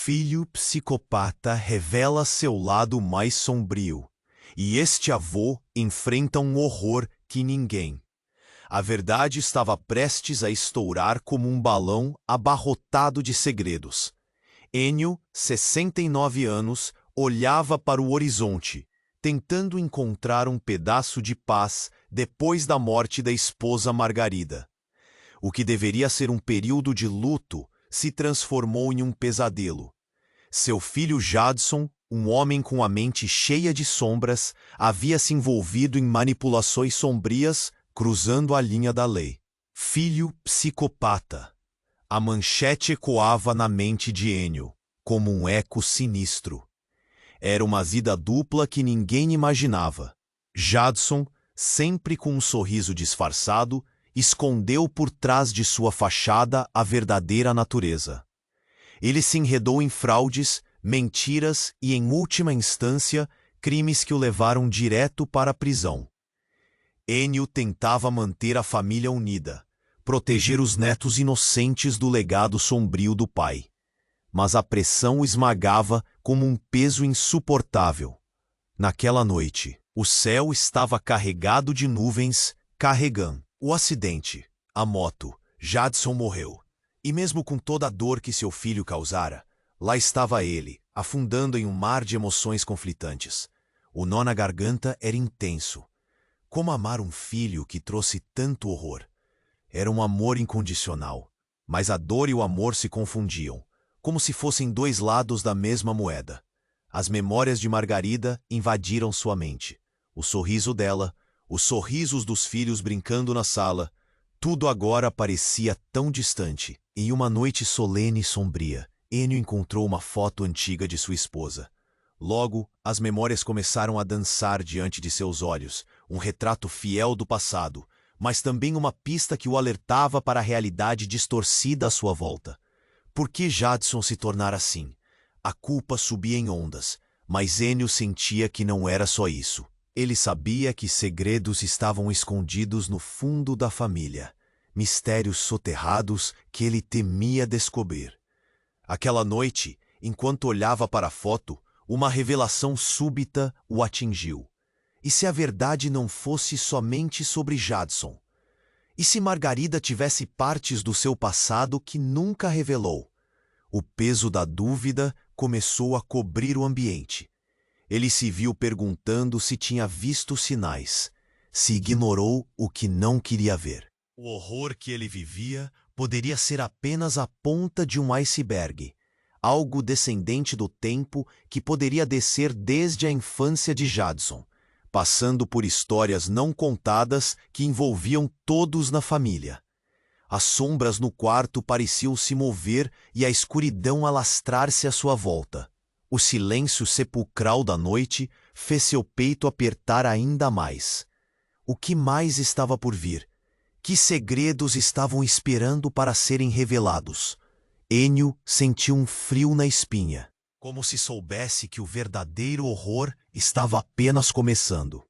filho psicopata revela seu lado mais sombrio, e este avô enfrenta um horror que ninguém. A verdade estava prestes a estourar como um balão abarrotado de segredos. Enio, 69 anos, olhava para o horizonte, tentando encontrar um pedaço de paz depois da morte da esposa Margarida. O que deveria ser um período de luto se transformou em um pesadelo. Seu filho Jadson, um homem com a mente cheia de sombras, havia se envolvido em manipulações sombrias, cruzando a linha da lei. Filho psicopata. A manchete ecoava na mente de Enio, como um eco sinistro. Era uma vida dupla que ninguém imaginava. Jadson, sempre com um sorriso disfarçado, escondeu por trás de sua fachada a verdadeira natureza. Ele se enredou em fraudes, mentiras e, em última instância, crimes que o levaram direto para a prisão. Enio tentava manter a família unida, proteger os netos inocentes do legado sombrio do pai. Mas a pressão o esmagava como um peso insuportável. Naquela noite, o céu estava carregado de nuvens, carregando. O acidente, a moto, Jadson morreu. E mesmo com toda a dor que seu filho causara, lá estava ele, afundando em um mar de emoções conflitantes. O nó na garganta era intenso. Como amar um filho que trouxe tanto horror? Era um amor incondicional, mas a dor e o amor se confundiam, como se fossem dois lados da mesma moeda. As memórias de Margarida invadiram sua mente. O sorriso dela, os sorrisos dos filhos brincando na sala, tudo agora parecia tão distante. Em uma noite solene e sombria, Enio encontrou uma foto antiga de sua esposa. Logo, as memórias começaram a dançar diante de seus olhos, um retrato fiel do passado, mas também uma pista que o alertava para a realidade distorcida à sua volta. Por que Jadson se tornara assim? A culpa subia em ondas, mas Enio sentia que não era só isso. Ele sabia que segredos estavam escondidos no fundo da família, mistérios soterrados que ele temia descobrir. Aquela noite, enquanto olhava para a foto, uma revelação súbita o atingiu. E se a verdade não fosse somente sobre Jadson? E se Margarida tivesse partes do seu passado que nunca revelou? O peso da dúvida começou a cobrir o ambiente. Ele se viu perguntando se tinha visto sinais, se ignorou o que não queria ver. O horror que ele vivia poderia ser apenas a ponta de um iceberg, algo descendente do tempo que poderia descer desde a infância de Jadson, passando por histórias não contadas que envolviam todos na família. As sombras no quarto pareciam se mover e a escuridão alastrar-se à sua volta. O silêncio sepulcral da noite fez seu peito apertar ainda mais. O que mais estava por vir? Que segredos estavam esperando para serem revelados? Enio sentiu um frio na espinha, como se soubesse que o verdadeiro horror estava apenas começando.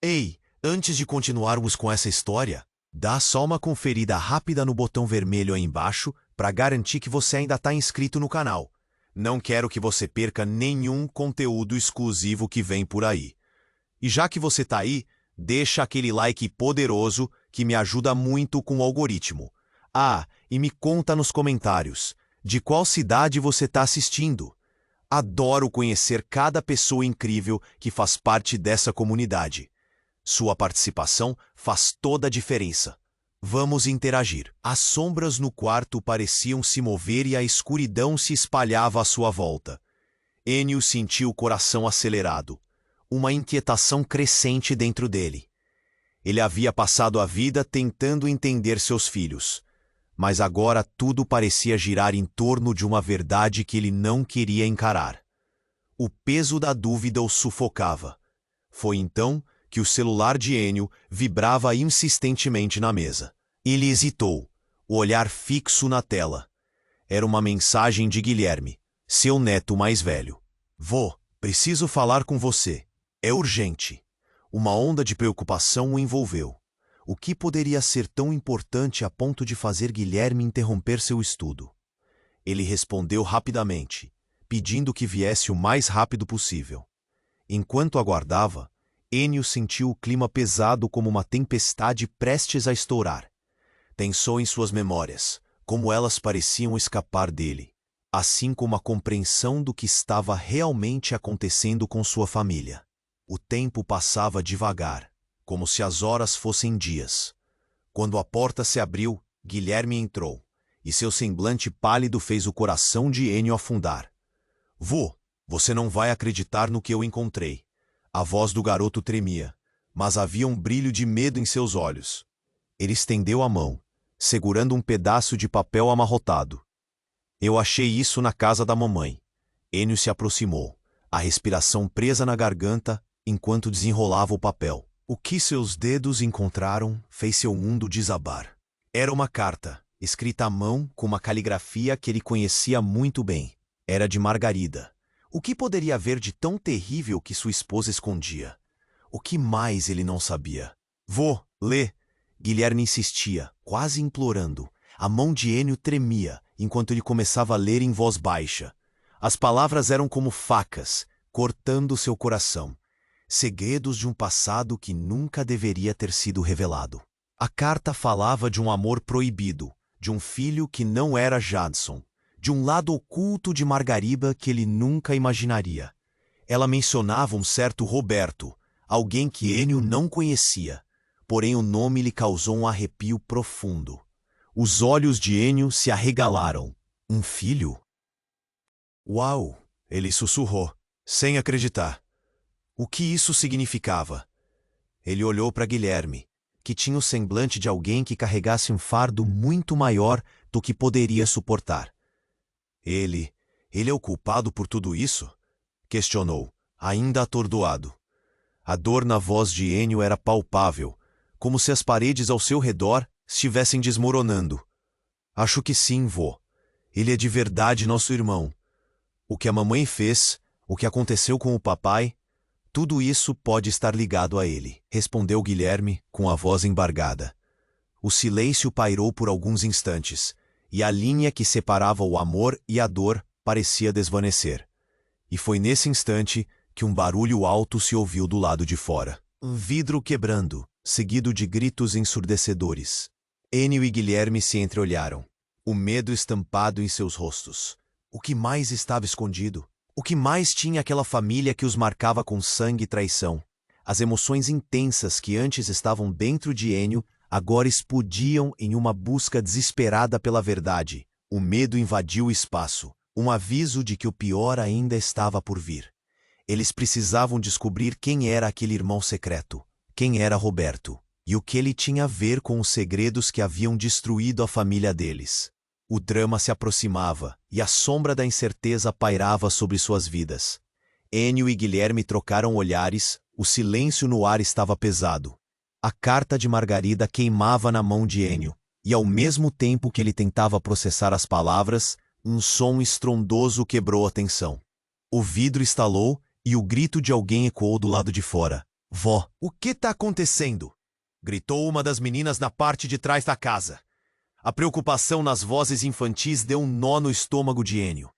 Ei, antes de continuarmos com essa história, dá só uma conferida rápida no botão vermelho aí embaixo para garantir que você ainda está inscrito no canal. Não quero que você perca nenhum conteúdo exclusivo que vem por aí. E já que você está aí, deixa aquele like poderoso que me ajuda muito com o algoritmo. Ah, e me conta nos comentários, de qual cidade você está assistindo? Adoro conhecer cada pessoa incrível que faz parte dessa comunidade. Sua participação faz toda a diferença. Vamos interagir. As sombras no quarto pareciam se mover e a escuridão se espalhava à sua volta. Enio sentiu o coração acelerado, uma inquietação crescente dentro dele. Ele havia passado a vida tentando entender seus filhos, mas agora tudo parecia girar em torno de uma verdade que ele não queria encarar. O peso da dúvida o sufocava. Foi então que o celular de Enio vibrava insistentemente na mesa. Ele hesitou, o olhar fixo na tela. Era uma mensagem de Guilherme, seu neto mais velho. Vô, preciso falar com você. É urgente. Uma onda de preocupação o envolveu. O que poderia ser tão importante a ponto de fazer Guilherme interromper seu estudo? Ele respondeu rapidamente, pedindo que viesse o mais rápido possível. Enquanto aguardava, Ennio sentiu o clima pesado como uma tempestade prestes a estourar. Pensou em suas memórias, como elas pareciam escapar dele, assim como a compreensão do que estava realmente acontecendo com sua família. O tempo passava devagar, como se as horas fossem dias. Quando a porta se abriu, Guilherme entrou, e seu semblante pálido fez o coração de Ennio afundar. Vô, você não vai acreditar no que eu encontrei. A voz do garoto tremia, mas havia um brilho de medo em seus olhos. Ele estendeu a mão, segurando um pedaço de papel amarrotado. Eu achei isso na casa da mamãe. Ennio se aproximou, a respiração presa na garganta enquanto desenrolava o papel. O que seus dedos encontraram fez seu mundo desabar. Era uma carta, escrita à mão com uma caligrafia que ele conhecia muito bem. Era de Margarida. O que poderia haver de tão terrível que sua esposa escondia? O que mais ele não sabia? Vô, lê! Guilherme insistia, quase implorando. A mão de Ennio tremia, enquanto ele começava a ler em voz baixa. As palavras eram como facas, cortando seu coração. Segredos de um passado que nunca deveria ter sido revelado. A carta falava de um amor proibido, de um filho que não era Jadson, de um lado oculto de Margarida que ele nunca imaginaria. Ela mencionava um certo Roberto, alguém que Ennio não conhecia, porém o nome lhe causou um arrepio profundo. Os olhos de Ennio se arregalaram. Um filho? Uau! Ele sussurrou, sem acreditar. O que isso significava? Ele olhou para Guilherme, que tinha o semblante de alguém que carregasse um fardo muito maior do que poderia suportar. Ele é o culpado por tudo isso? Questionou, ainda atordoado. A dor na voz de Ennio era palpável, como se as paredes ao seu redor estivessem desmoronando. Acho que sim, vô. Ele é de verdade nosso irmão. O que a mamãe fez, o que aconteceu com o papai, tudo isso pode estar ligado a ele, respondeu Guilherme com a voz embargada. O silêncio pairou por alguns instantes, e a linha que separava o amor e a dor parecia desvanecer. E foi nesse instante que um barulho alto se ouviu do lado de fora. Um vidro quebrando, seguido de gritos ensurdecedores. Ennio e Guilherme se entreolharam, o medo estampado em seus rostos. O que mais estava escondido? O que mais tinha aquela família que os marcava com sangue e traição? As emoções intensas que antes estavam dentro de Ennio agora explodiam em uma busca desesperada pela verdade. O medo invadiu o espaço, um aviso de que o pior ainda estava por vir. Eles precisavam descobrir quem era aquele irmão secreto, quem era Roberto, e o que ele tinha a ver com os segredos que haviam destruído a família deles. O drama se aproximava, e a sombra da incerteza pairava sobre suas vidas. Ennio e Guilherme trocaram olhares, o silêncio no ar estava pesado. A carta de Margarida queimava na mão de Ennio, e ao mesmo tempo que ele tentava processar as palavras, um som estrondoso quebrou a tensão. O vidro estalou, e o grito de alguém ecoou do lado de fora. Vó, o que está acontecendo? Gritou uma das meninas na parte de trás da casa. A preocupação nas vozes infantis deu um nó no estômago de Ennio.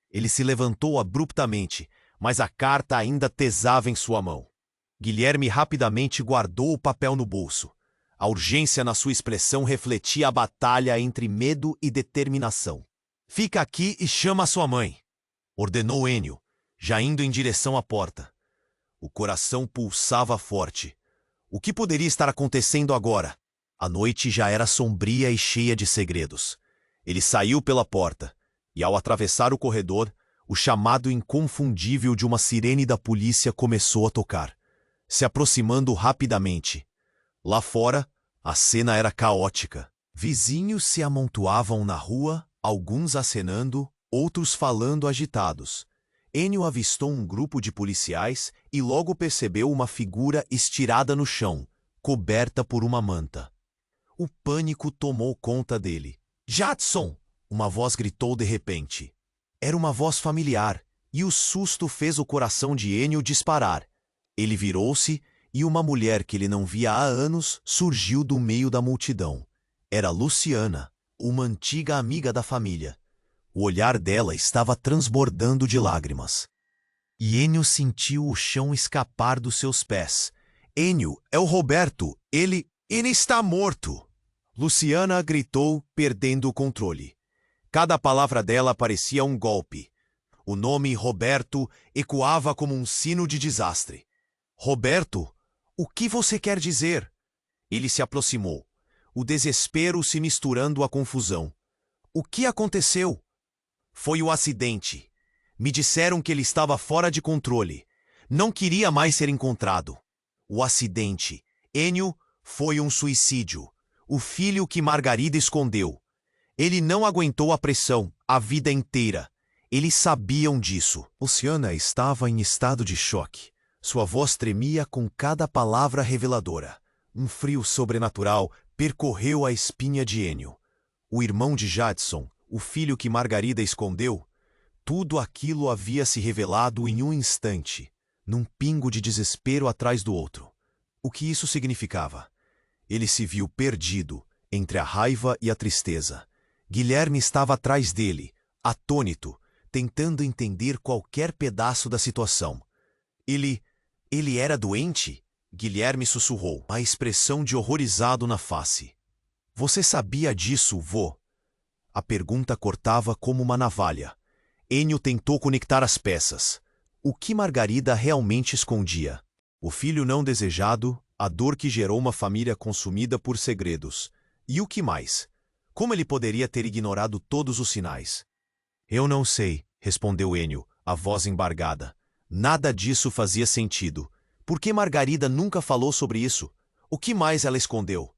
Ele se levantou abruptamente, mas a carta ainda pesava em sua mão. Guilherme rapidamente guardou o papel no bolso. A urgência na sua expressão refletia a batalha entre medo e determinação. Fica aqui e chama sua mãe, ordenou Ennio, já indo em direção à porta. O coração pulsava forte. O que poderia estar acontecendo agora? A noite já era sombria e cheia de segredos. Ele saiu pela porta, e ao atravessar o corredor, o chamado inconfundível de uma sirene da polícia começou a tocar, se aproximando rapidamente. Lá fora, a cena era caótica. Vizinhos se amontoavam na rua, alguns acenando, outros falando agitados. Ennio avistou um grupo de policiais e logo percebeu uma figura estirada no chão, coberta por uma manta. O pânico tomou conta dele. Jadson! Uma voz gritou de repente. Era uma voz familiar, e o susto fez o coração de Ennio disparar. Ele virou-se, e uma mulher que ele não via há anos surgiu do meio da multidão. Era Luciana, uma antiga amiga da família. O olhar dela estava transbordando de lágrimas. E Ennio sentiu o chão escapar dos seus pés. Ennio, é o Roberto. Ele está morto. Luciana gritou, perdendo o controle. Cada palavra dela parecia um golpe. O nome Roberto ecoava como um sino de desastre. Roberto, o que você quer dizer? Ele se aproximou, o desespero se misturando à confusão. O que aconteceu? Foi o acidente. Me disseram que ele estava fora de controle. Não queria mais ser encontrado. O acidente. Ennio, foi um suicídio. O filho que Margarida escondeu. Ele não aguentou a pressão a vida inteira. Eles sabiam disso. Luciana estava em estado de choque. Sua voz tremia com cada palavra reveladora. Um frio sobrenatural percorreu a espinha de Ennio. O irmão de Jadson, o filho que Margarida escondeu, tudo aquilo havia se revelado em um instante, num pingo de desespero atrás do outro. O que isso significava? Ele se viu perdido entre a raiva e a tristeza. Guilherme estava atrás dele, atônito, tentando entender qualquer pedaço da situação. Ele era doente? Guilherme sussurrou, a expressão de horrorizado na face. Você sabia disso, vô? A pergunta cortava como uma navalha. Ennio tentou conectar as peças. O que Margarida realmente escondia? O filho não desejado, a dor que gerou uma família consumida por segredos. E o que mais? Como ele poderia ter ignorado todos os sinais? Eu não sei, respondeu Ennio, a voz embargada. Nada disso fazia sentido. Por que Margarida nunca falou sobre isso? O que mais ela escondeu?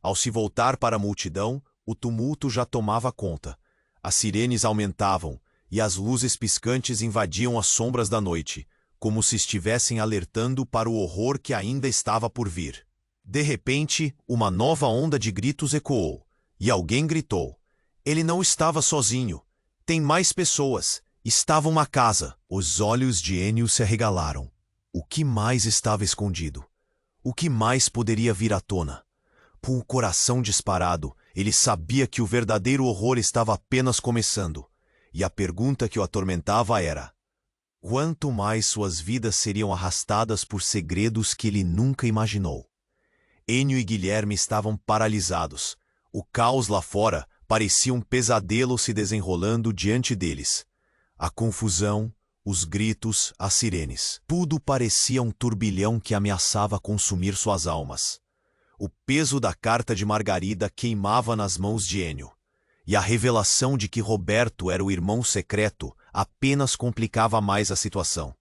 Ao se voltar para a multidão, o tumulto já tomava conta. As sirenes aumentavam, e as luzes piscantes invadiam as sombras da noite, como se estivessem alertando para o horror que ainda estava por vir. De repente, uma nova onda de gritos ecoou, e alguém gritou. Ele não estava sozinho. Tem mais pessoas. Estavam na casa. Os olhos de Ennio se arregalaram. O que mais estava escondido? O que mais poderia vir à tona? Com o coração disparado, ele sabia que o verdadeiro horror estava apenas começando. E a pergunta que o atormentava era: quanto mais suas vidas seriam arrastadas por segredos que ele nunca imaginou? Ennio e Guilherme estavam paralisados. O caos lá fora parecia um pesadelo se desenrolando diante deles. A confusão, os gritos, as sirenes. Tudo parecia um turbilhão que ameaçava consumir suas almas. O peso da carta de Margarida queimava nas mãos de Ennio. E a revelação de que Roberto era o irmão secreto apenas complicava mais a situação.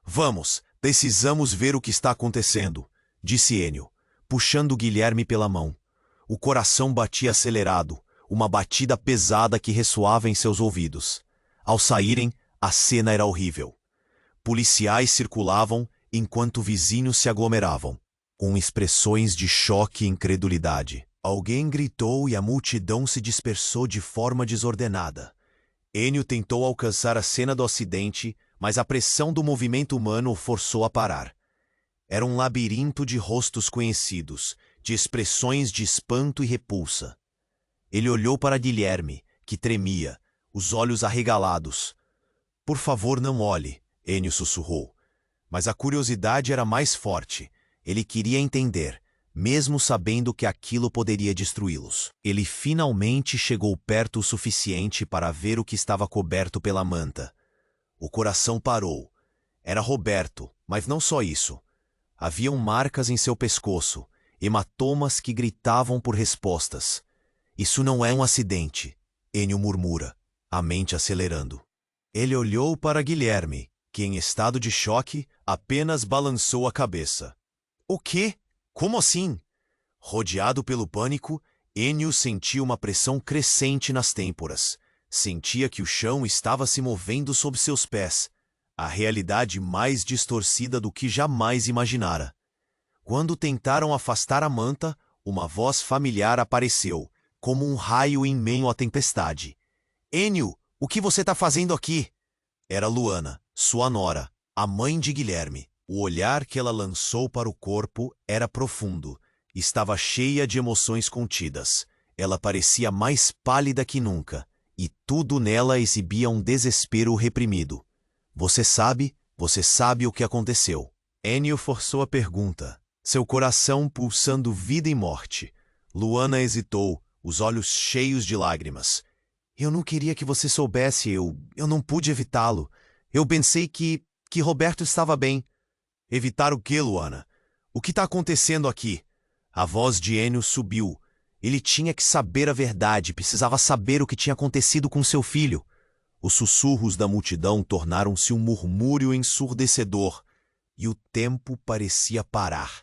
Vamos, precisamos ver o que está acontecendo, disse Ennio, puxando Guilherme pela mão. O coração batia acelerado, uma batida pesada que ressoava em seus ouvidos. Ao saírem, a cena era horrível. Policiais circulavam enquanto vizinhos se aglomeravam, com expressões de choque e incredulidade. Alguém gritou e a multidão se dispersou de forma desordenada. Ennio tentou alcançar a cena do acidente, mas a pressão do movimento humano o forçou a parar. Era um labirinto de rostos conhecidos, de expressões de espanto e repulsa. Ele olhou para Guilherme, que tremia, os olhos arregalados. Por favor, não olhe, Ennio sussurrou. Mas a curiosidade era mais forte. Ele queria entender, mesmo sabendo que aquilo poderia destruí-los. Ele finalmente chegou perto o suficiente para ver o que estava coberto pela manta. O coração parou. Era Roberto, mas não só isso. Haviam marcas em seu pescoço, hematomas que gritavam por respostas. Isso não é um acidente, Ennio murmura, a mente acelerando. Ele olhou para Guilherme, que em estado de choque apenas balançou a cabeça. O quê? Como assim? Rodeado pelo pânico, Ennio sentiu uma pressão crescente nas têmporas. Sentia que o chão estava se movendo sob seus pés. A realidade mais distorcida do que jamais imaginara. Quando tentaram afastar a manta, uma voz familiar apareceu, como um raio em meio à tempestade. Ennio, o que você está fazendo aqui? Era Luana, sua nora, a mãe de Guilherme. O olhar que ela lançou para o corpo era profundo. Estava cheia de emoções contidas. Ela parecia mais pálida que nunca, e tudo nela exibia um desespero reprimido. Você sabe o que aconteceu. Ennio forçou a pergunta, seu coração pulsando vida e morte. Luana hesitou, os olhos cheios de lágrimas. Eu não queria que você soubesse, eu não pude evitá-lo. Eu pensei que Roberto estava bem. Evitar o quê, Luana? O que está acontecendo aqui? A voz de Ennio subiu. Ele tinha que saber a verdade, precisava saber o que tinha acontecido com seu filho. Os sussurros da multidão tornaram-se um murmúrio ensurdecedor, e o tempo parecia parar.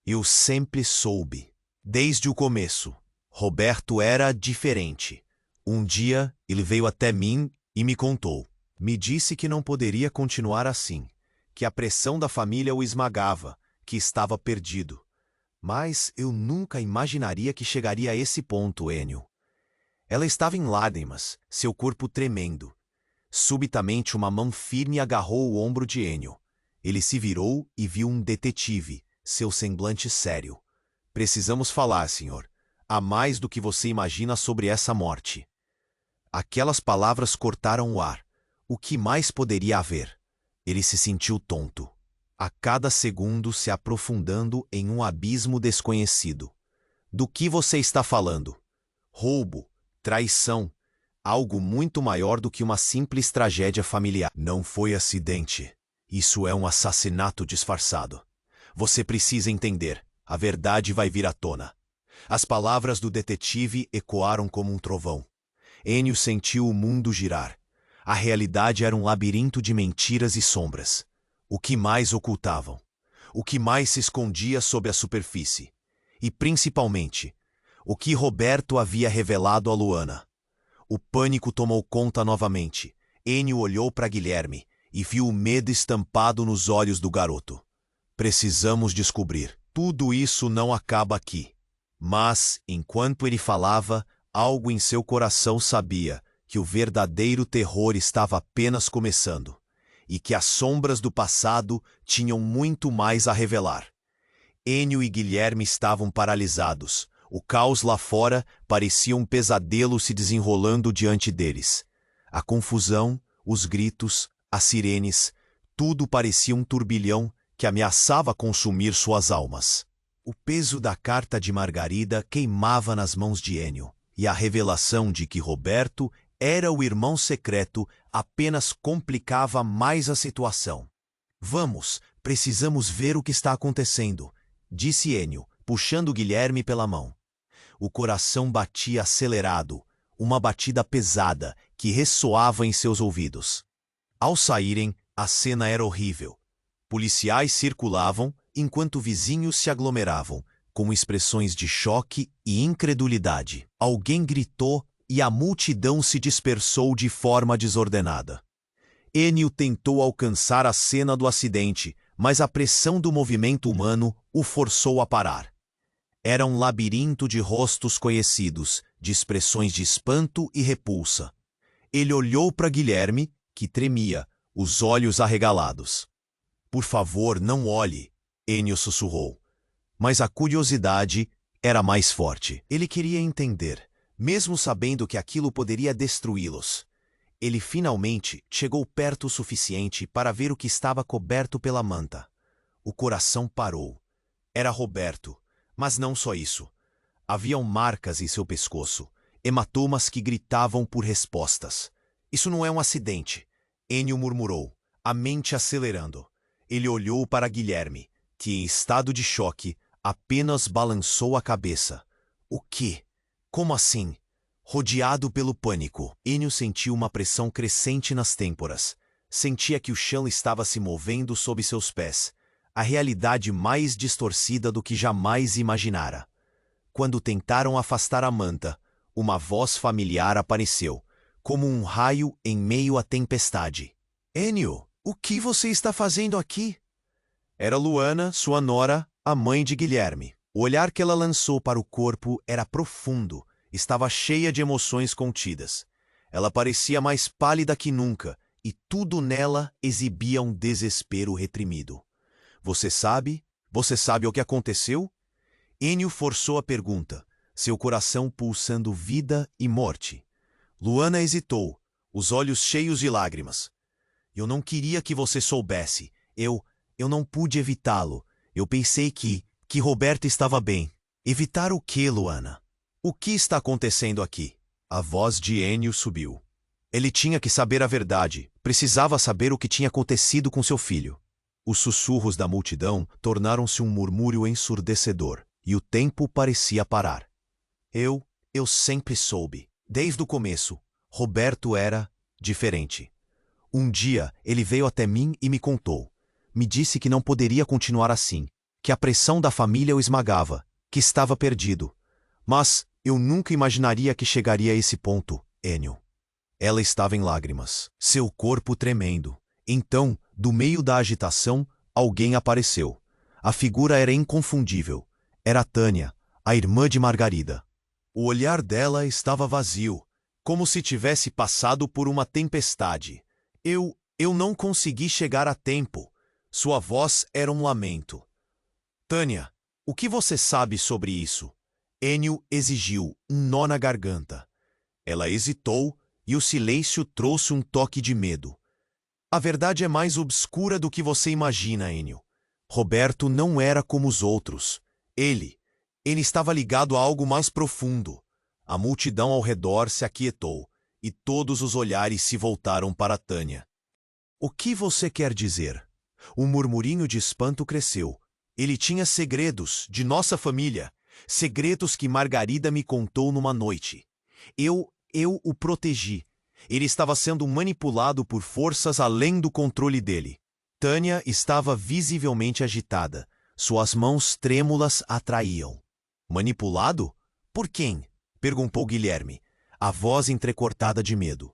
Eu sempre soube, desde o começo. Roberto era diferente. Um dia, ele veio até mim e me contou. Me disse que não poderia continuar assim, que a pressão da família o esmagava, que estava perdido. Mas eu nunca imaginaria que chegaria a esse ponto, Ennio. Ela estava em lágrimas, seu corpo tremendo. Subitamente uma mão firme agarrou o ombro de Ennio. Ele se virou e viu um detetive, seu semblante sério. Precisamos falar, senhor. Há mais do que você imagina sobre essa morte. Aquelas palavras cortaram o ar. O que mais poderia haver? Ele se sentiu tonto. A cada segundo se aprofundando em um abismo desconhecido. Do que você está falando? Roubo, traição, algo muito maior do que uma simples tragédia familiar. Não foi acidente. Isso é um assassinato disfarçado. Você precisa entender. A verdade vai vir à tona. As palavras do detetive ecoaram como um trovão. Ennio sentiu o mundo girar. A realidade era um labirinto de mentiras e sombras. O que mais ocultavam? O que mais se escondia sob a superfície? E, principalmente, o que Roberto havia revelado a Luana? O pânico tomou conta novamente. Ennio olhou para Guilherme e viu o medo estampado nos olhos do garoto. Precisamos descobrir. Tudo isso não acaba aqui. Mas, enquanto ele falava, algo em seu coração sabia que o verdadeiro terror estava apenas começando, e que as sombras do passado tinham muito mais a revelar. Ennio e Guilherme estavam paralisados. O caos lá fora parecia um pesadelo se desenrolando diante deles. A confusão, os gritos, as sirenes, tudo parecia um turbilhão que ameaçava consumir suas almas. O peso da carta de Margarida queimava nas mãos de Ennio, e a revelação de que Roberto era o irmão secreto apenas complicava mais a situação. Vamos, precisamos ver o que está acontecendo, disse Ennio, puxando Guilherme pela mão. O coração batia acelerado, uma batida pesada que ressoava em seus ouvidos. Ao saírem, a cena era horrível. Policiais circulavam, enquanto vizinhos se aglomeravam, com expressões de choque e incredulidade. Alguém gritou e a multidão se dispersou de forma desordenada. Ennio tentou alcançar a cena do acidente, mas a pressão do movimento humano o forçou a parar. Era um labirinto de rostos conhecidos, de expressões de espanto e repulsa. Ele olhou para Guilherme, que tremia, os olhos arregalados. Por favor, não olhe, Ennio sussurrou. Mas a curiosidade era mais forte. Ele queria entender, mesmo sabendo que aquilo poderia destruí-los. Ele finalmente chegou perto o suficiente para ver o que estava coberto pela manta. O coração parou. Era Roberto, mas não só isso. Haviam marcas em seu pescoço, hematomas que gritavam por respostas. Isso não é um acidente, Ennio murmurou, a mente acelerando. Ele olhou para Guilherme, que em estado de choque apenas balançou a cabeça. O quê? Como assim? Rodeado pelo pânico, Ennio sentiu uma pressão crescente nas têmporas. Sentia que o chão estava se movendo sob seus pés. A realidade mais distorcida do que jamais imaginara. Quando tentaram afastar a manta, uma voz familiar apareceu, como um raio em meio à tempestade. Ennio, o que você está fazendo aqui? Era Luana, sua nora, a mãe de Guilherme. O olhar que ela lançou para o corpo era profundo, estava cheia de emoções contidas. Ela parecia mais pálida que nunca, e tudo nela exibia um desespero reprimido. Você sabe o que aconteceu? Ennio forçou a pergunta, seu coração pulsando vida e morte. Luana hesitou, os olhos cheios de lágrimas. Eu não queria que você soubesse. Eu não pude evitá-lo. Eu pensei que Roberto estava bem. Evitar o quê, Luana? O que está acontecendo aqui? A voz de Ennio subiu. Ele tinha que saber a verdade. Precisava saber o que tinha acontecido com seu filho. Os sussurros da multidão tornaram-se um murmúrio ensurdecedor, e o tempo parecia parar. Eu sempre soube. Desde o começo, Roberto era diferente. Um dia, ele veio até mim e me contou. Me disse que não poderia continuar assim, que a pressão da família o esmagava, que estava perdido. Mas eu nunca imaginaria que chegaria a esse ponto, Ennio. Ela estava em lágrimas, seu corpo tremendo. Então, do meio da agitação, alguém apareceu. A figura era inconfundível. Era Tânia, a irmã de Margarida. O olhar dela estava vazio, como se tivesse passado por uma tempestade. Eu não consegui chegar a tempo. Sua voz era um lamento. Tânia, o que você sabe sobre isso? Ennio exigiu, um nó na garganta. Ela hesitou e o silêncio trouxe um toque de medo. A verdade é mais obscura do que você imagina, Ennio. Roberto não era como os outros. Ele estava ligado a algo mais profundo. A multidão ao redor se aquietou e todos os olhares se voltaram para Tânia. O que você quer dizer? Um murmurinho de espanto cresceu. Ele tinha segredos de nossa família, segredos que Margarida me contou numa noite. Eu o protegi. Ele estava sendo manipulado por forças além do controle dele. Tânia estava visivelmente agitada. Suas mãos trêmulas a traíam. Manipulado? Por quem? Perguntou Guilherme, a voz entrecortada de medo.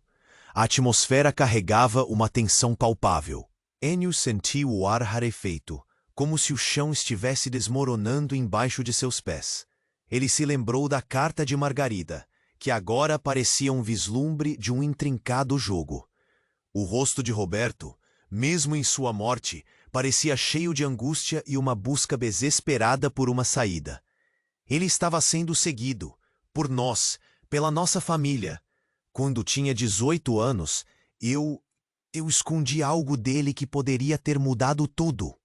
A atmosfera carregava uma tensão palpável. Ennio sentiu o ar rarefeito, como se o chão estivesse desmoronando embaixo de seus pés. Ele se lembrou da carta de Margarida, que agora parecia um vislumbre de um intrincado jogo. O rosto de Roberto, mesmo em sua morte, parecia cheio de angústia e uma busca desesperada por uma saída. Ele estava sendo seguido, por nós, pela nossa família. Quando tinha 18 anos, eu escondi algo dele que poderia ter mudado tudo.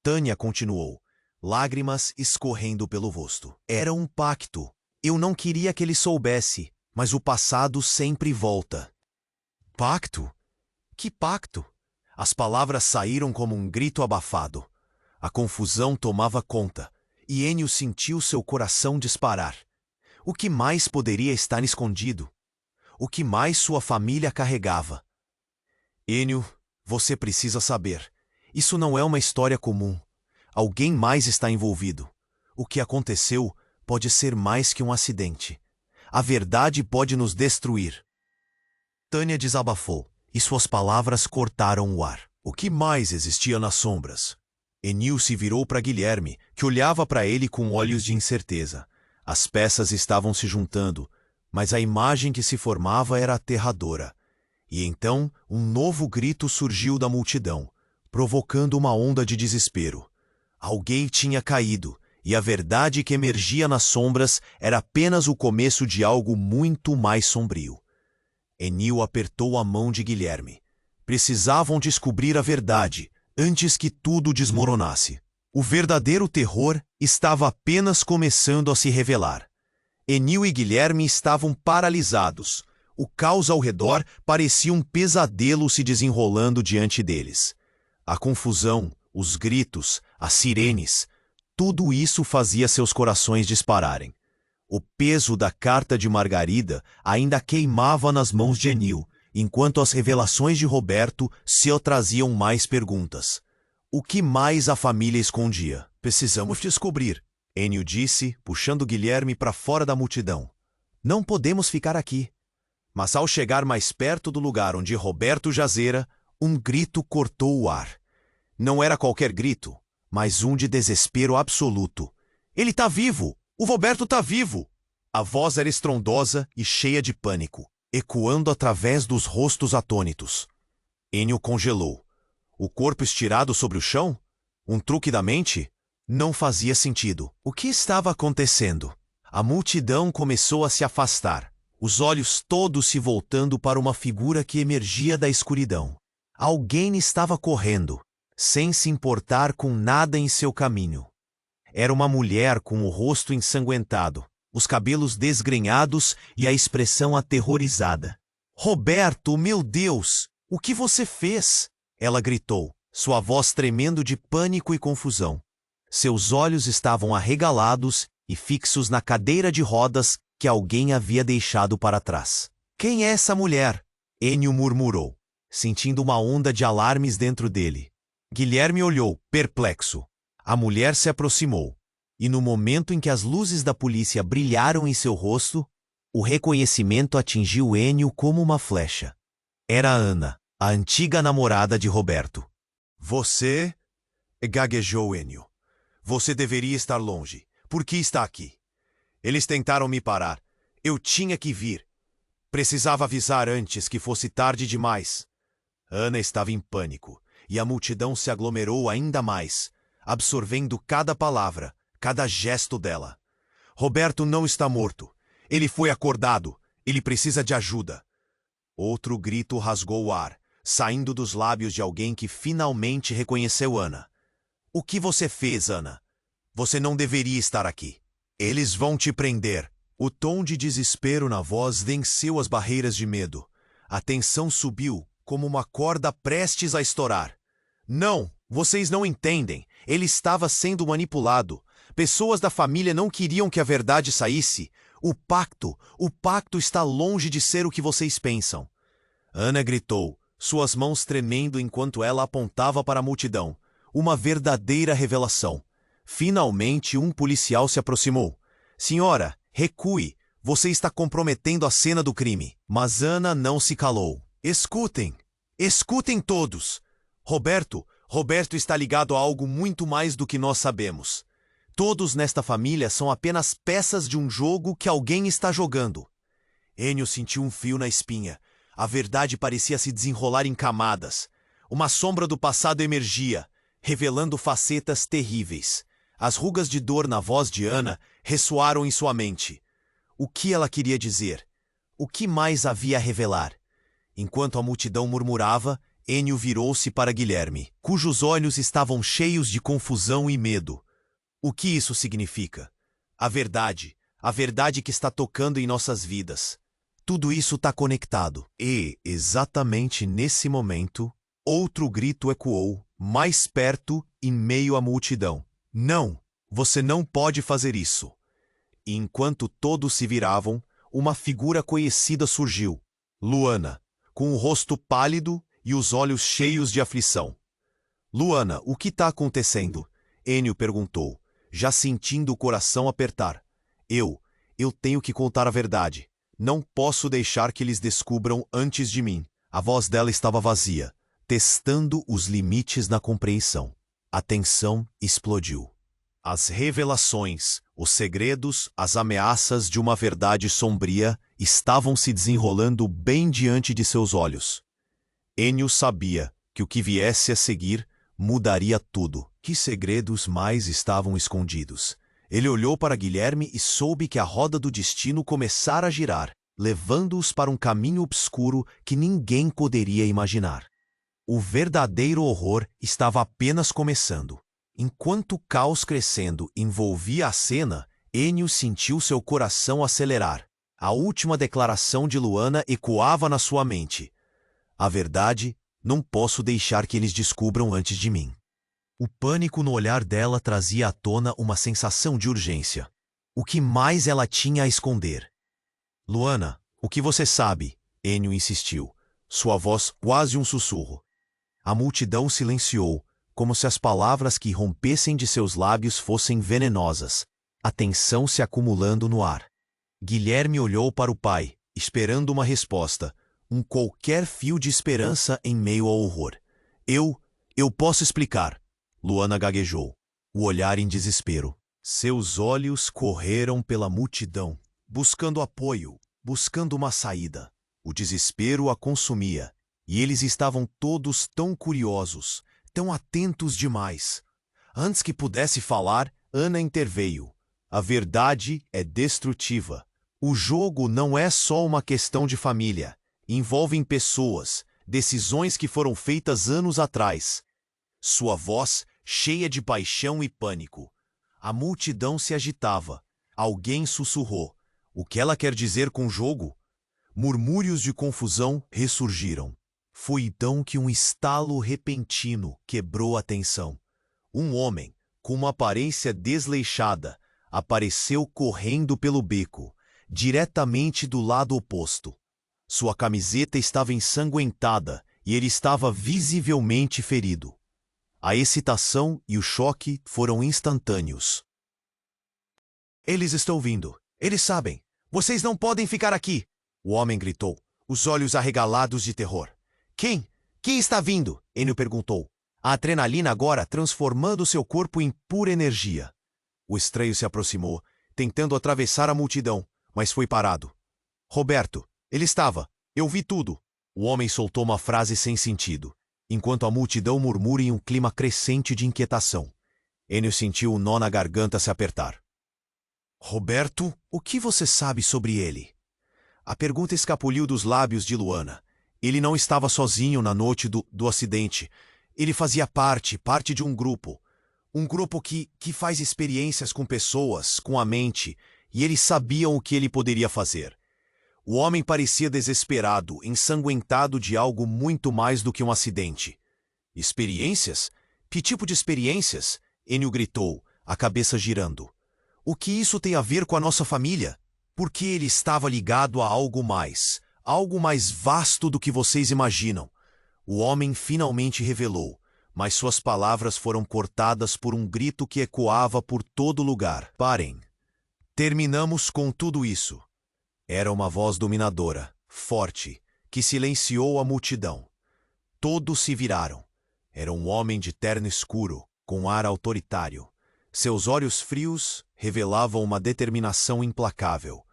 Tânia continuou, lágrimas escorrendo pelo rosto. Era um pacto. Eu não queria que ele soubesse, mas o passado sempre volta. Pacto? Que pacto? As palavras saíram como um grito abafado. A confusão tomava conta, e Ennio sentiu seu coração disparar. O que mais poderia estar escondido? O que mais sua família carregava? Ennio, você precisa saber. Isso não é uma história comum. Alguém mais está envolvido. O que aconteceu pode ser mais que um acidente. A verdade pode nos destruir. Tânia desabafou, e suas palavras cortaram o ar. O que mais existia nas sombras? Ennio se virou para Guilherme, que olhava para ele com olhos de incerteza. As peças estavam se juntando, mas a imagem que se formava era aterradora. E então um novo grito surgiu da multidão, provocando uma onda de desespero. Alguém tinha caído, e a verdade que emergia nas sombras era apenas o começo de algo muito mais sombrio. Ennio apertou a mão de Guilherme. Precisavam descobrir a verdade, antes que tudo desmoronasse. O verdadeiro terror estava apenas começando a se revelar. Ennio e Guilherme estavam paralisados. O caos ao redor parecia um pesadelo se desenrolando diante deles. A confusão, os gritos, as sirenes, tudo isso fazia seus corações dispararem. O peso da carta de Margarida ainda queimava nas mãos de Ennio, enquanto as revelações de Roberto se traziam mais perguntas. O que mais a família escondia? Precisamos descobrir, Ennio disse, puxando Guilherme para fora da multidão. Não podemos ficar aqui. Mas ao chegar mais perto do lugar onde Roberto jazera, um grito cortou o ar. Não era qualquer grito, mas um de desespero absoluto. Ele tá vivo! O Roberto tá vivo! A voz era estrondosa e cheia de pânico, ecoando através dos rostos atônitos. Ennio congelou. O corpo estirado sobre o chão? Um truque da mente? Não fazia sentido. O que estava acontecendo? A multidão começou a se afastar. os olhos todos se voltando para uma figura que emergia da escuridão. Alguém estava correndo, sem se importar com nada em seu caminho. Era uma mulher com o rosto ensanguentado, os cabelos desgrenhados e a expressão aterrorizada. Roberto, meu Deus! O que você fez? Ela gritou, sua voz tremendo de pânico e confusão. Seus olhos estavam arregalados e fixos na cadeira de rodas que alguém havia deixado para trás. Quem é essa mulher? Ennio murmurou, sentindo uma onda de alarmes dentro dele. Guilherme olhou, perplexo. A mulher se aproximou, e no momento em que as luzes da polícia brilharam em seu rosto, o reconhecimento atingiu Ennio como uma flecha. Era Ana, a antiga namorada de Roberto. Você? Gaguejou Ennio. Você deveria estar longe. Por que está aqui? Eles tentaram me parar. Eu tinha que vir. Precisava avisar antes que fosse tarde demais. Ana estava em pânico, e a multidão se aglomerou ainda mais, absorvendo cada palavra, cada gesto dela. Roberto não está morto. Ele foi acordado. Ele precisa de ajuda. Outro grito rasgou o ar, saindo dos lábios de alguém que finalmente reconheceu Ana. O que você fez, Ana? Você não deveria estar aqui. Eles vão te prender. O tom de desespero na voz venceu as barreiras de medo. A tensão subiu, como uma corda prestes a estourar. Não, vocês não entendem. Ele estava sendo manipulado. Pessoas da família não queriam que a verdade saísse. O pacto está longe de ser o que vocês pensam. Ana gritou, suas mãos tremendo enquanto ela apontava para a multidão. Uma verdadeira revelação. Finalmente, um policial se aproximou. Senhora, recue. Você está comprometendo a cena do crime. Mas Ana não se calou. Escutem. Escutem todos. Roberto está ligado a algo muito mais do que nós sabemos. Todos nesta família são apenas peças de um jogo que alguém está jogando. Ennio sentiu um frio na espinha. A verdade parecia se desenrolar em camadas. Uma sombra do passado emergia, revelando facetas terríveis. As rugas de dor na voz de Ana ressoaram em sua mente. O que ela queria dizer? O que mais havia a revelar? Enquanto a multidão murmurava, Ennio virou-se para Guilherme, cujos olhos estavam cheios de confusão e medo. O que isso significa? A verdade que está tocando em nossas vidas. Tudo isso está conectado. E, exatamente nesse momento, outro grito ecoou, mais perto, em meio à multidão. Não, você não pode fazer isso. E enquanto todos se viravam, uma figura conhecida surgiu. Luana, com o rosto pálido e os olhos cheios de aflição. Luana, o que está acontecendo? Ennio perguntou, já sentindo o coração apertar. Eu tenho que contar a verdade. Não posso deixar que eles descubram antes de mim. A voz dela estava vazia, testando os limites da compreensão. A tensão explodiu. As revelações, os segredos, as ameaças de uma verdade sombria estavam se desenrolando bem diante de seus olhos. Ennio sabia que o que viesse a seguir mudaria tudo. Que segredos mais estavam escondidos? Ele olhou para Guilherme e soube que a roda do destino começara a girar, levando-os para um caminho obscuro que ninguém poderia imaginar. O verdadeiro horror estava apenas começando. Enquanto o caos crescendo envolvia a cena, Ennio sentiu seu coração acelerar. A última declaração de Luana ecoava na sua mente. A verdade, não posso deixar que eles descubram antes de mim. O pânico no olhar dela trazia à tona uma sensação de urgência. O que mais ela tinha a esconder? Luana, o que você sabe? Ennio insistiu, sua voz quase um sussurro. A multidão silenciou, como se as palavras que rompessem de seus lábios fossem venenosas, a tensão se acumulando no ar. Guilherme olhou para o pai, esperando uma resposta, qualquer fio de esperança em meio ao horror. Eu posso explicar. Luana gaguejou, o olhar em desespero. Seus olhos correram pela multidão, buscando apoio, buscando uma saída. O desespero a consumia, e eles estavam todos tão curiosos, tão atentos demais. Antes que pudesse falar, Ana interveio. A verdade é destrutiva. O jogo não é só uma questão de família. Envolvem pessoas, decisões que foram feitas anos atrás. Sua voz, cheia de paixão e pânico. A multidão se agitava. Alguém sussurrou. O que ela quer dizer com jogo? Murmúrios de confusão ressurgiram. Foi então que um estalo repentino quebrou a tensão. Um homem, com uma aparência desleixada, apareceu correndo pelo beco, diretamente do lado oposto. Sua camiseta estava ensanguentada e ele estava visivelmente ferido. A excitação e o choque foram instantâneos. Eles estão vindo. Eles sabem. Vocês não podem ficar aqui! O homem gritou, os olhos arregalados de terror. Quem? Quem está vindo? Enio perguntou. A adrenalina agora transformando seu corpo em pura energia. O estranho se aproximou, tentando atravessar a multidão, mas foi parado. Roberto, ele estava. Eu vi tudo. O homem soltou uma frase sem sentido, enquanto a multidão murmura em um clima crescente de inquietação. Enio sentiu o nó na garganta se apertar. Roberto, o que você sabe sobre ele? A pergunta escapuliu dos lábios de Luana. Ele não estava sozinho na noite do acidente. Ele fazia parte de um grupo. Um grupo que faz experiências com pessoas, com a mente, e eles sabiam o que ele poderia fazer. O homem parecia desesperado, ensanguentado de algo muito mais do que um acidente. Experiências? Que tipo de experiências? Enio gritou, a cabeça girando. O que isso tem a ver com a nossa família? Porque ele estava ligado a algo mais vasto do que vocês imaginam. O homem finalmente revelou, mas suas palavras foram cortadas por um grito que ecoava por todo lugar. Parem. Terminamos com tudo isso. Era uma voz dominadora, forte, que silenciou a multidão. Todos se viraram. Era um homem de terno escuro, com ar autoritário. Seus olhos frios revelavam uma determinação implacável.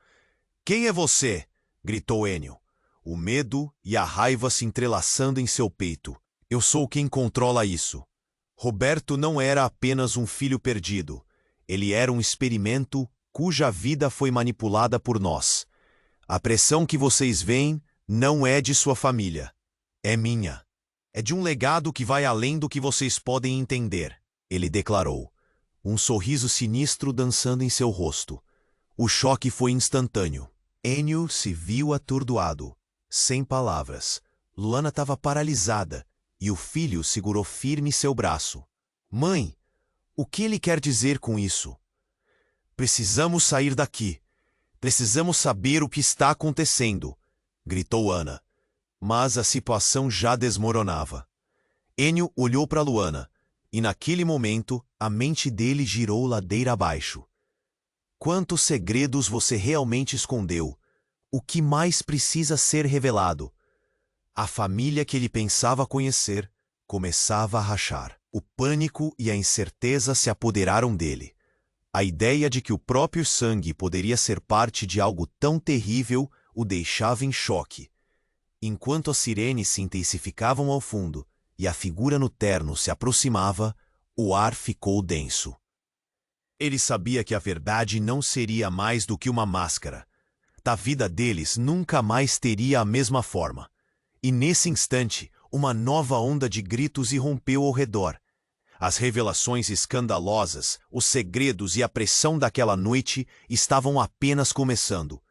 Quem é você? Gritou Enio. O medo e a raiva se entrelaçando em seu peito. Eu sou quem controla isso. Roberto não era apenas um filho perdido. Ele era um experimento cuja vida foi manipulada por nós. A pressão que vocês veem não é de sua família. É minha. É de um legado que vai além do que vocês podem entender, ele declarou. Um sorriso sinistro dançando em seu rosto. O choque foi instantâneo. Enio se viu atordoado. Sem palavras. Luana estava paralisada, e o filho segurou firme seu braço. Mãe, o que ele quer dizer com isso? Precisamos sair daqui. Precisamos saber o que está acontecendo, gritou Ana. Mas a situação já desmoronava. Enio olhou para Luana, e naquele momento a mente dele girou ladeira abaixo. Quantos segredos você realmente escondeu? O que mais precisa ser revelado? A família que ele pensava conhecer começava a rachar. O pânico e a incerteza se apoderaram dele. A ideia de que o próprio sangue poderia ser parte de algo tão terrível o deixava em choque. Enquanto as sirenes se intensificavam ao fundo e a figura no terno se aproximava, o ar ficou denso. Ele sabia que a verdade não seria mais do que uma máscara. Da vida deles nunca mais teria a mesma forma. E nesse instante, uma nova onda de gritos irrompeu ao redor. As revelações escandalosas, os segredos e a pressão daquela noite estavam apenas começando.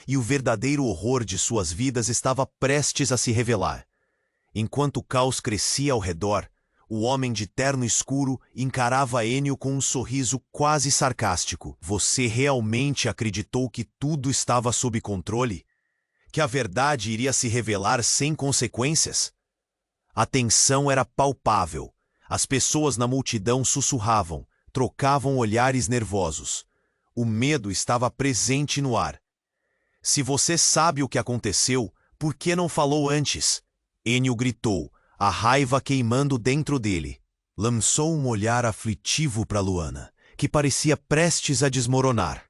E o verdadeiro horror de suas vidas estava prestes a se revelar. Enquanto o caos crescia ao redor, o homem de terno escuro encarava Enio com um sorriso quase sarcástico. Você realmente acreditou que tudo estava sob controle? Que a verdade iria se revelar sem consequências? A tensão era palpável. As pessoas na multidão sussurravam, trocavam olhares nervosos. O medo estava presente no ar. Se você sabe o que aconteceu, por que não falou antes? Enio gritou, a raiva queimando dentro dele. Lançou um olhar aflitivo para Luana, que parecia prestes a desmoronar.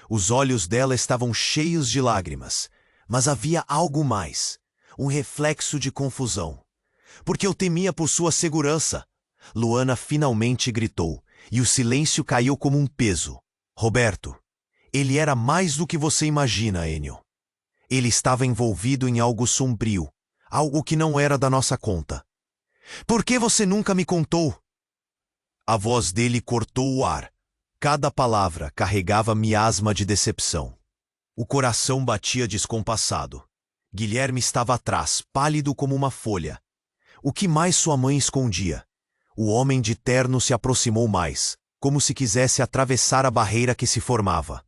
Os olhos dela estavam cheios de lágrimas, mas havia algo mais, um reflexo de confusão. Porque eu temia por sua segurança. Luana finalmente gritou, e o silêncio caiu como um peso. Roberto, Ele era mais do que você imagina, Enio. Ele estava envolvido em algo sombrio, algo que não era da nossa conta. Por que você nunca me contou? A voz dele cortou o ar. Cada palavra carregava miasma de decepção. O coração batia descompassado. Guilherme estava atrás, pálido como uma folha. O que mais sua mãe escondia? O homem de terno se aproximou mais, como se quisesse atravessar a barreira que se formava.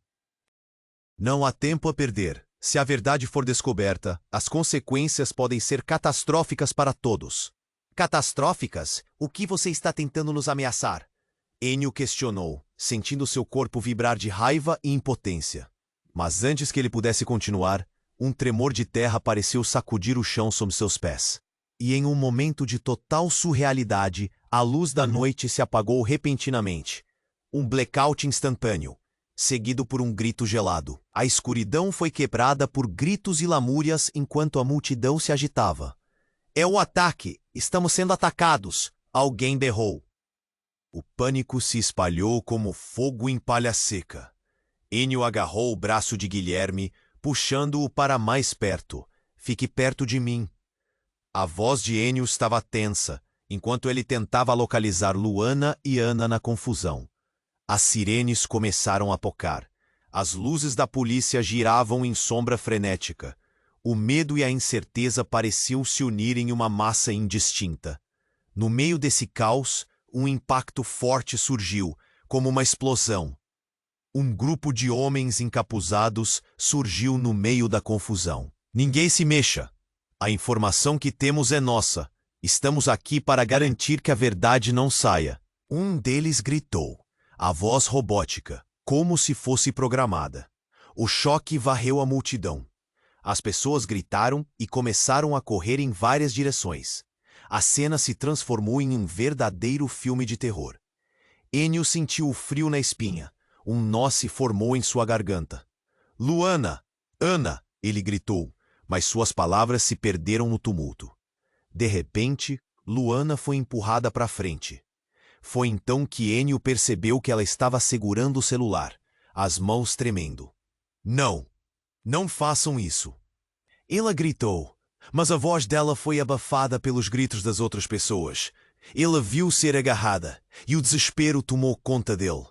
Não há tempo a perder. Se a verdade for descoberta, as consequências podem ser catastróficas para todos. Catastróficas? O que você está tentando nos ameaçar? Enio questionou, sentindo seu corpo vibrar de raiva e impotência. Mas antes que ele pudesse continuar, um tremor de terra pareceu sacudir o chão sob seus pés. E em um momento de total surrealidade, a luz da noite se apagou repentinamente. Um blackout instantâneo, seguido por um grito gelado. A escuridão foi quebrada por gritos e lamúrias enquanto a multidão se agitava. É o ataque! Estamos sendo atacados! Alguém berrou. O pânico se espalhou como fogo em palha seca. Enio agarrou o braço de Guilherme, puxando-o para mais perto. Fique perto de mim. A voz de Enio estava tensa, enquanto ele tentava localizar Luana e Ana na confusão. As sirenes começaram a tocar. As luzes da polícia giravam em sombra frenética. O medo e a incerteza pareciam se unir em uma massa indistinta. No meio desse caos, um impacto forte surgiu, como uma explosão. Um grupo de homens encapuzados surgiu no meio da confusão. Ninguém se mexa. A informação que temos é nossa. Estamos aqui para garantir que a verdade não saia. Um deles gritou, a voz robótica, como se fosse programada. O choque varreu a multidão. As pessoas gritaram e começaram a correr em várias direções. A cena se transformou em um verdadeiro filme de terror. Enio sentiu o frio na espinha. Um nó se formou em sua garganta. Luana! Ana! Ele gritou, mas suas palavras se perderam no tumulto. De repente, Luana foi empurrada para frente. Foi então que Enio percebeu que ela estava segurando o celular, as mãos tremendo. Não! Não façam isso! Ela gritou, mas a voz dela foi abafada pelos gritos das outras pessoas. Ela viu ser agarrada, e o desespero tomou conta dele.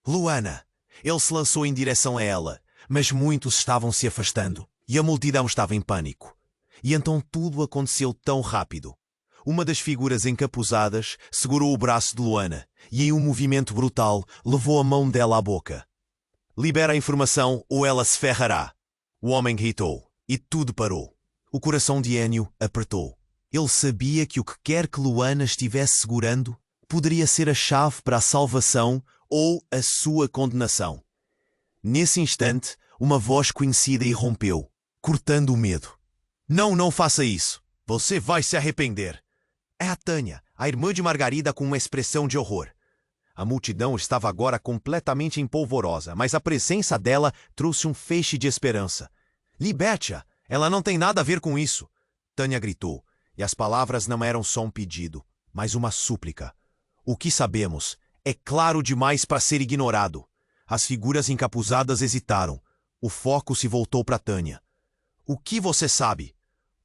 Luana! Ele se lançou em direção a ela, mas muitos estavam se afastando, e a multidão estava em pânico. E então tudo aconteceu tão rápido. Uma das figuras encapuzadas segurou o braço de Luana, e em um movimento brutal levou a mão dela à boca. Libera a informação ou ela se ferrará. O homem gritou, e tudo parou. O coração de Enio apertou. Ele sabia que o que quer que Luana estivesse segurando poderia ser a chave para a salvação ou a sua condenação. Nesse instante, uma voz conhecida irrompeu, cortando o medo. Não faça isso. Você vai se arrepender. É a Tânia, a irmã de Margarida, com uma expressão de horror. A multidão estava agora completamente empolvorosa, mas a presença dela trouxe um feixe de esperança. Liberte-a! Ela não tem nada a ver com isso! Tânia gritou, e as palavras não eram só um pedido, mas uma súplica. O que sabemos é claro demais para ser ignorado. As figuras encapuzadas hesitaram. O foco se voltou para Tânia. O que você sabe?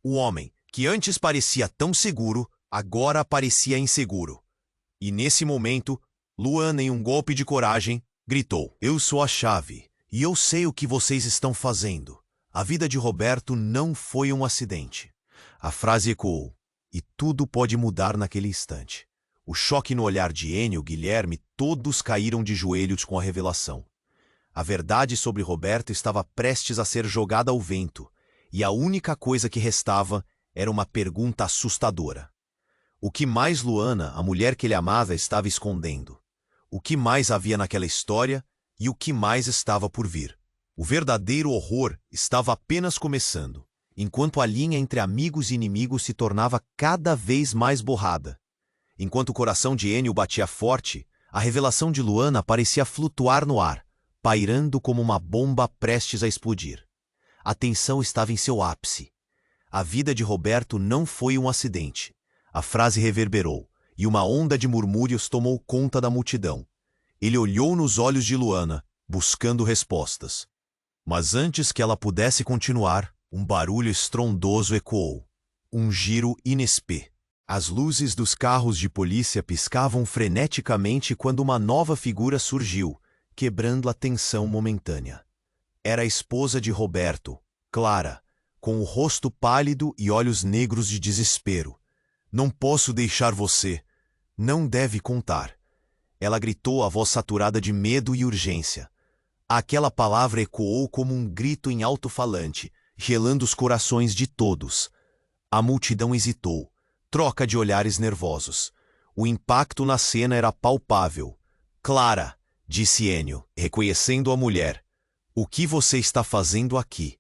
O homem, que antes parecia tão seguro, agora parecia inseguro. E nesse momento, Luana, em um golpe de coragem, gritou: Eu sou a chave, e eu sei o que vocês estão fazendo. A vida de Roberto não foi um acidente. A frase ecoou, e tudo pode mudar naquele instante. O choque no olhar de Enio, Guilherme, todos caíram de joelhos com a revelação. A verdade sobre Roberto estava prestes a ser jogada ao vento, e a única coisa que restava era uma pergunta assustadora. O que mais Luana, a mulher que ele amava, estava escondendo? O que mais havia naquela história e o que mais estava por vir? O verdadeiro horror estava apenas começando, enquanto a linha entre amigos e inimigos se tornava cada vez mais borrada. Enquanto o coração de Enio batia forte, a revelação de Luana parecia flutuar no ar, pairando como uma bomba prestes a explodir. A tensão estava em seu ápice. A vida de Roberto não foi um acidente. A frase reverberou, e uma onda de murmúrios tomou conta da multidão. Ele olhou nos olhos de Luana, buscando respostas. Mas antes que ela pudesse continuar, um barulho estrondoso ecoou. Um giro inespê. As luzes dos carros de polícia piscavam freneticamente quando uma nova figura surgiu, quebrando a tensão momentânea. Era a esposa de Roberto, Clara, com o rosto pálido e olhos negros de desespero. Não posso deixar você. Não deve contar. Ela gritou, a voz saturada de medo e urgência. Aquela palavra ecoou como um grito em alto-falante, gelando os corações de todos. A multidão hesitou, troca de olhares nervosos. O impacto na cena era palpável. Clara, disse Ennio, reconhecendo a mulher. O que você está fazendo aqui?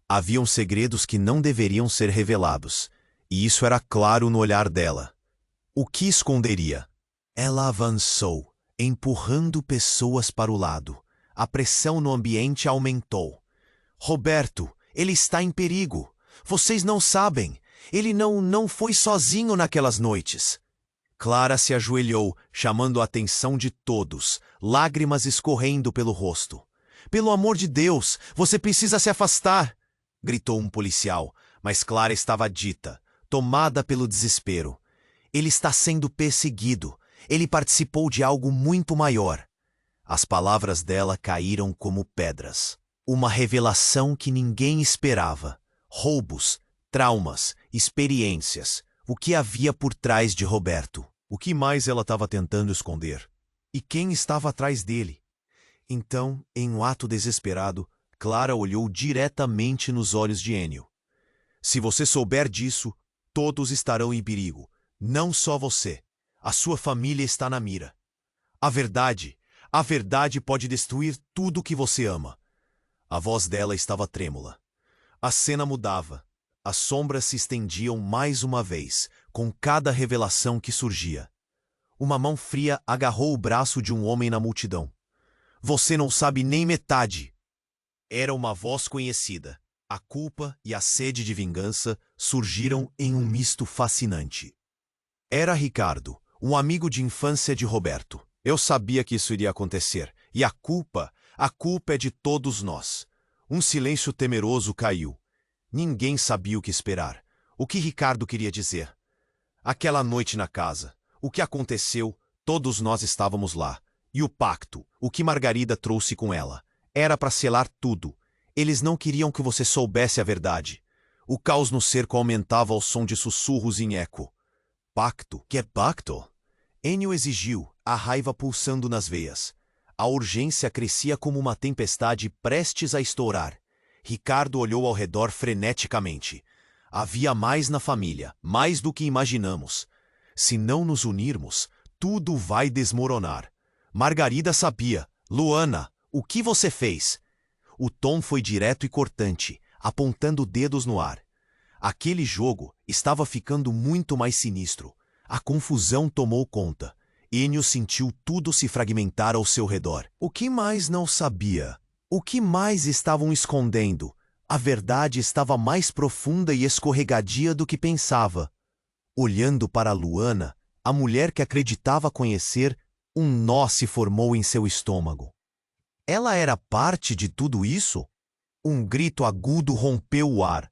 Haviam segredos que não deveriam ser revelados, e isso era claro no olhar dela. O que esconderia? Ela avançou, empurrando pessoas para o lado. A pressão no ambiente aumentou. Roberto, ele está em perigo. Vocês não sabem. Ele não foi sozinho naquelas noites. Clara se ajoelhou, chamando a atenção de todos, lágrimas escorrendo pelo rosto. Pelo amor de Deus, você precisa se afastar! Gritou um policial, mas Clara estava dita, tomada pelo desespero. Ele está sendo perseguido. Ele participou de algo muito maior. As palavras dela caíram como pedras. Uma revelação que ninguém esperava. Roubos, traumas, experiências. O que havia por trás de Roberto? O que mais ela estava tentando esconder? E quem estava atrás dele? Então, em um ato desesperado, Clara olhou diretamente nos olhos de Ennio. Se você souber disso, todos estarão em perigo. Não só você. A sua família está na mira. A verdade pode destruir tudo que você ama. A voz dela estava trêmula. A cena mudava. As sombras se estendiam mais uma vez, com cada revelação que surgia. Uma mão fria agarrou o braço de um homem na multidão. Você não sabe nem metade. Era uma voz conhecida. A culpa e a sede de vingança surgiram em um misto fascinante. Era Ricardo, um amigo de infância de Roberto. Eu sabia que isso iria acontecer, e a culpa é de todos nós. Um silêncio temeroso caiu. Ninguém sabia o que esperar. O que Ricardo queria dizer? Aquela noite na casa. O que aconteceu, todos nós estávamos lá. E o pacto, o que Margarida trouxe com ela. Era para selar tudo. Eles não queriam que você soubesse a verdade. O caos no cerco aumentava ao som de sussurros em eco. Pacto? Que é pacto? Ennio exigiu, a raiva pulsando nas veias. A urgência crescia como uma tempestade prestes a estourar. Ricardo olhou ao redor freneticamente. Havia mais na família, mais do que imaginamos. Se não nos unirmos, tudo vai desmoronar. Margarida sabia. Luana, o que você fez? O tom foi direto e cortante, apontando dedos no ar. Aquele jogo estava ficando muito mais sinistro. A confusão tomou conta. Ennio sentiu tudo se fragmentar ao seu redor. O que mais não sabia? O que mais estavam escondendo? A verdade estava mais profunda e escorregadia do que pensava. Olhando para Luana, a mulher que acreditava conhecer, um nó se formou em seu estômago. Ela era parte de tudo isso? Um grito agudo rompeu o ar.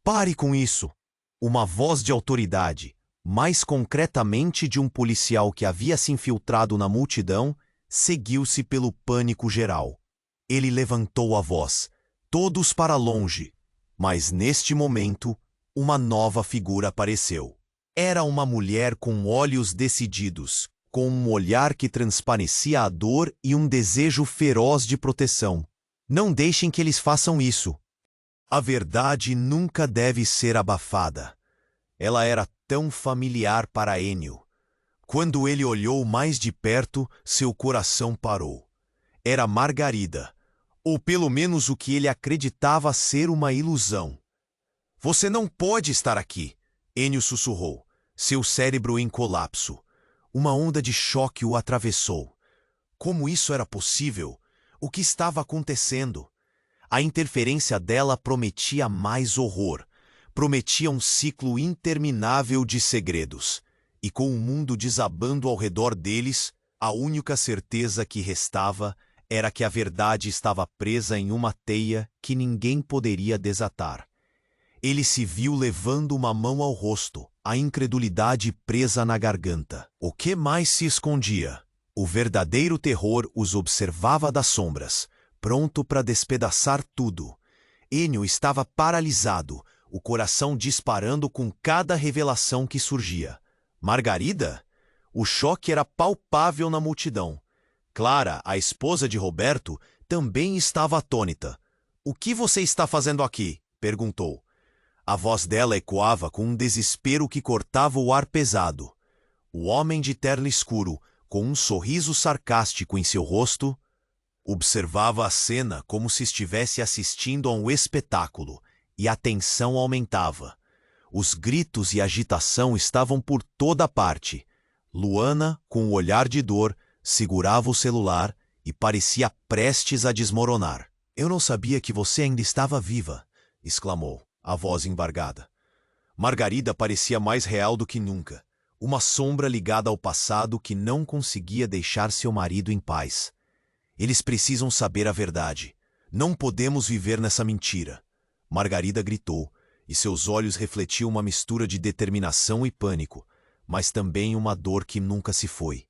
Pare com isso! Uma voz de autoridade, mais concretamente de um policial que havia se infiltrado na multidão, seguiu-se pelo pânico geral. Ele levantou a voz, todos para longe. Mas neste momento, uma nova figura apareceu. Era uma mulher com olhos decididos, com um olhar que transparecia a dor e um desejo feroz de proteção. Não deixem que eles façam isso. A verdade nunca deve ser abafada. Ela era tão familiar para Ennio. Quando ele olhou mais de perto, seu coração parou. Era Margarida, ou pelo menos o que ele acreditava ser uma ilusão. Você não pode estar aqui, Ennio sussurrou, seu cérebro em colapso. Uma onda de choque o atravessou. Como isso era possível? O que estava acontecendo? A interferência dela prometia mais horror. Prometia um ciclo interminável de segredos. E com o mundo desabando ao redor deles, a única certeza que restava era que a verdade estava presa em uma teia que ninguém poderia desatar. Ele se viu levando uma mão ao rosto, a incredulidade presa na garganta. O que mais se escondia? O verdadeiro terror os observava das sombras, pronto para despedaçar tudo. Ennio estava paralisado, o coração disparando com cada revelação que surgia. Margarida? O choque era palpável na multidão. Clara, a esposa de Roberto, também estava atônita. "O que você está fazendo aqui?" perguntou. A voz dela ecoava com um desespero que cortava o ar pesado. O homem de terno escuro, com um sorriso sarcástico em seu rosto, observava a cena como se estivesse assistindo a um espetáculo, e a tensão aumentava. Os gritos e agitação estavam por toda parte. Luana, com um olhar de dor, segurava o celular e parecia prestes a desmoronar. "Eu não sabia que você ainda estava viva", exclamou, a voz embargada. Margarida parecia mais real do que nunca, uma sombra ligada ao passado que não conseguia deixar seu marido em paz. "Eles precisam saber a verdade. Não podemos viver nessa mentira", Margarida gritou, e seus olhos refletiam uma mistura de determinação e pânico, mas também uma dor que nunca se foi.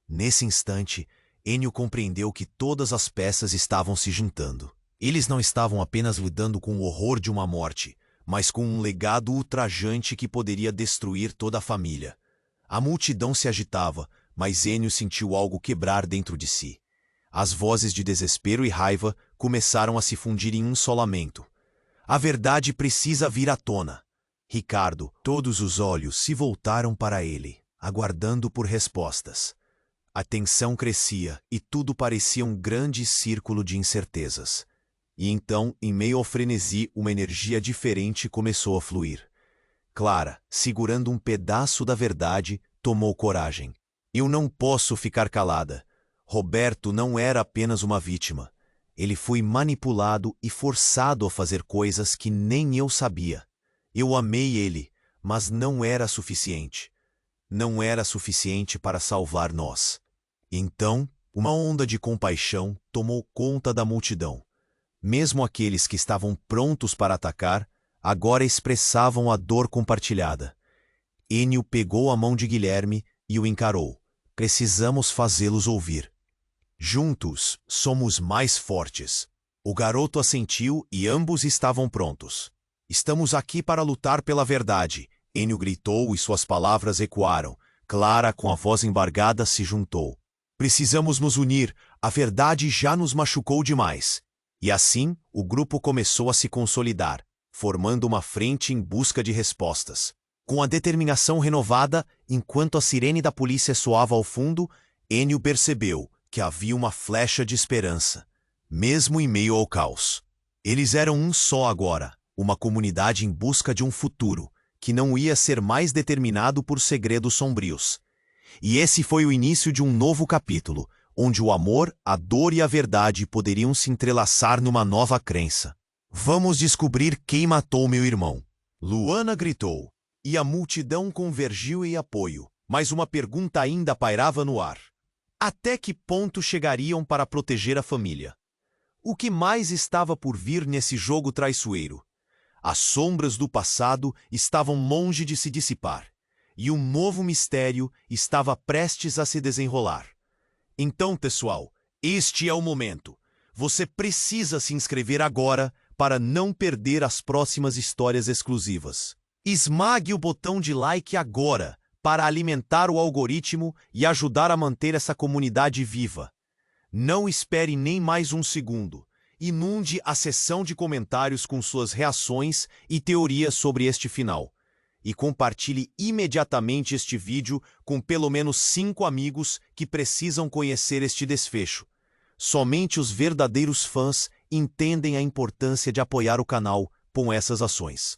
Nesse instante, Ennio compreendeu que todas as peças estavam se juntando. Eles não estavam apenas lidando com o horror de uma morte, mas com um legado ultrajante que poderia destruir toda a família. A multidão se agitava, mas Ennio sentiu algo quebrar dentro de si. As vozes de desespero e raiva começaram a se fundir em um só lamento. "A verdade precisa vir à tona." Ricardo, todos os olhos se voltaram para ele, aguardando por respostas. A tensão crescia e tudo parecia um grande círculo de incertezas. E então, em meio ao frenesi, uma energia diferente começou a fluir. Clara, segurando um pedaço da verdade, tomou coragem. "Eu não posso ficar calada. Roberto não era apenas uma vítima. Ele foi manipulado e forçado a fazer coisas que nem eu sabia. Eu amei ele, mas não era suficiente. Não era suficiente para salvar nós." Então, uma onda de compaixão tomou conta da multidão. Mesmo aqueles que estavam prontos para atacar, agora expressavam a dor compartilhada. Ennio pegou a mão de Guilherme e o encarou. "Precisamos fazê-los ouvir. Juntos, somos mais fortes." O garoto assentiu e ambos estavam prontos. "Estamos aqui para lutar pela verdade", Ennio gritou e suas palavras ecoaram. Clara, com a voz embargada, se juntou. "Precisamos nos unir, a verdade já nos machucou demais." E assim, o grupo começou a se consolidar, formando uma frente em busca de respostas. Com a determinação renovada, enquanto a sirene da polícia soava ao fundo, Ennio percebeu que havia uma flecha de esperança, mesmo em meio ao caos. Eles eram um só agora, uma comunidade em busca de um futuro, que não ia ser mais determinado por segredos sombrios. E esse foi o início de um novo capítulo, onde o amor, a dor e a verdade poderiam se entrelaçar numa nova crença. "Vamos descobrir quem matou meu irmão", Luana gritou, e a multidão convergiu em apoio, mas uma pergunta ainda pairava no ar. Até que ponto chegariam para proteger a família? O que mais estava por vir nesse jogo traiçoeiro? As sombras do passado estavam longe de se dissipar, e um novo mistério estava prestes a se desenrolar. Então, pessoal, este é o momento. Você precisa se inscrever agora para não perder as próximas histórias exclusivas. Esmague o botão de like agora para alimentar o algoritmo e ajudar a manter essa comunidade viva. Não espere nem mais um segundo. Inunde a seção de comentários com suas reações e teorias sobre este final. E compartilhe imediatamente este vídeo com pelo menos 5 amigos que precisam conhecer este desfecho. Somente os verdadeiros fãs entendem a importância de apoiar o canal com essas ações.